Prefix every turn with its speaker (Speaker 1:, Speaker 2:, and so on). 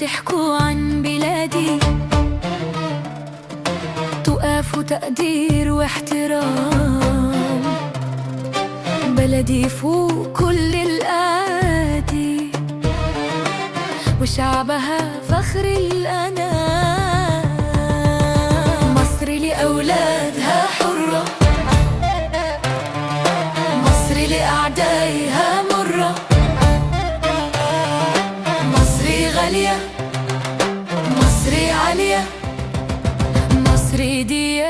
Speaker 1: تحكوا عن بلادي تقافوا تقدير واحترام. بلدي فوق كل الآدي وشعبها فخر الأنام. مصر لأولادها حرة، مصر لأعدائها مرة. مصر غالية، مصر عالية، مصر دي